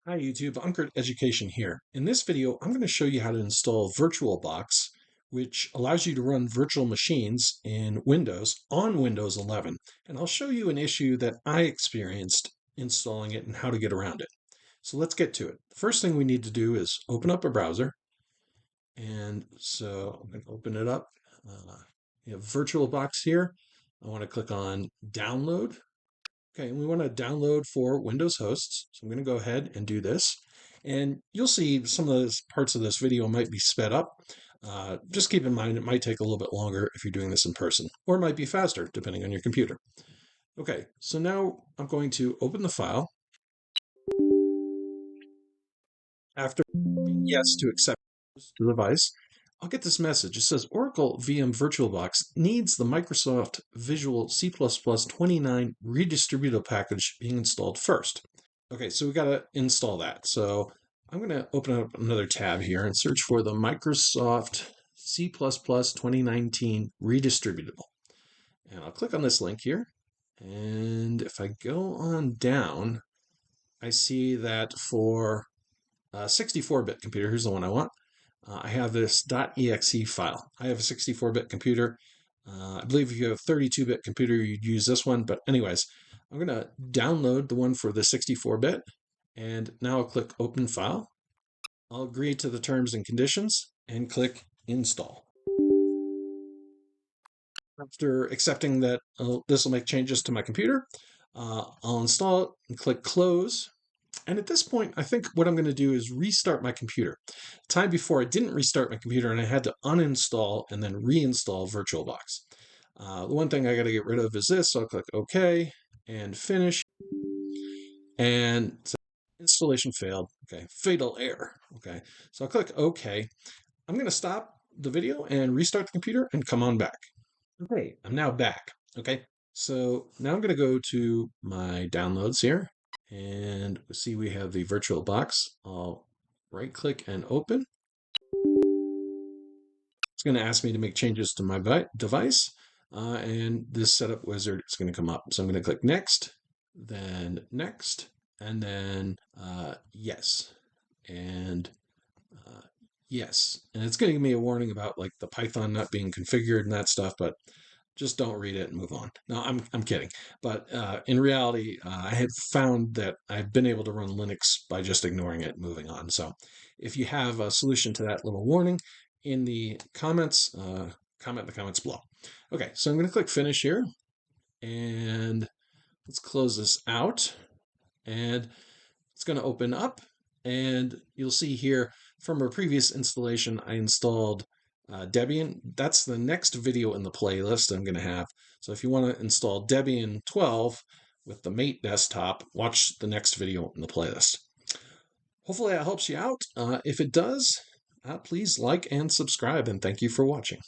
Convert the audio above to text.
Hi YouTube, Unkert Education here. In this video, I'm going to show you how to install VirtualBox, which allows you to run virtual machines in Windows on Windows 11. And I'll show you an issue that I experienced installing it and how to get around it. So let's get to it. The first thing we need to do is open up a browser. And so I'm going to open it up. You have VirtualBox here. I want to click on Download. Okay, and we want to download for Windows hosts. So I'm going to go ahead and do this. And you'll see some of those parts of this video might be sped up. Just keep in mind it might take a little bit longer if you're doing this in person, or it might be faster depending on your computer. Okay, so now I'm going to open the file. After being yes to accept the device, I'll get this message. It says Oracle VM VirtualBox needs the Microsoft Visual C++ 29 redistributable package being installed first. Okay, so we got to install that. So I'm going to open up another tab here and search for the Microsoft C++ 2019 redistributable. And I'll click on this link here. And if I go on down, I see that for a 64-bit computer, here's the one I want, I have this .exe file. I have a 64-bit computer. I believe if you have a 32-bit computer, you'd use this one. But anyways, I'm going to download the one for the 64-bit. And now I'll click Open File. I'll agree to the terms and conditions and click Install. After accepting that this will make changes to my computer, I'll install it and click Close. And at this point, I think what I'm going to do is restart my computer. Time before, I didn't restart my computer and I had to uninstall and then reinstall VirtualBox. The one thing I got to get rid of is this, so I'll click OK and Finish. And so installation failed. Okay, fatal error. Okay, so I'll click OK. I'm going to stop the video and restart the computer and come on back. Okay, I'm now back. Okay, so now I'm going to go to my downloads here. And see we have the VirtualBox. I'll right click and open. It's going to ask me to make changes to my device. And this setup wizard is going to come up. So I'm going to click next, then next, and then yes. And yes. And it's going to give me a warning about like the Python not being configured and that stuff, but just don't read it and move on. No, I'm kidding. But in reality, I had found that I've been able to run Linux by just ignoring it and moving on. So if you have a solution to that little warning in the comments, comment in the comments below. Okay, so I'm going to click Finish here. And let's close this out. And it's going to open up. And you'll see here from a previous installation, I installed Debian. That's the next video in the playlist I'm going to have. So if you want to install Debian 12 with the Mate desktop, watch the next video in the playlist. Hopefully that helps you out. If it does, please like and subscribe, and thank you for watching.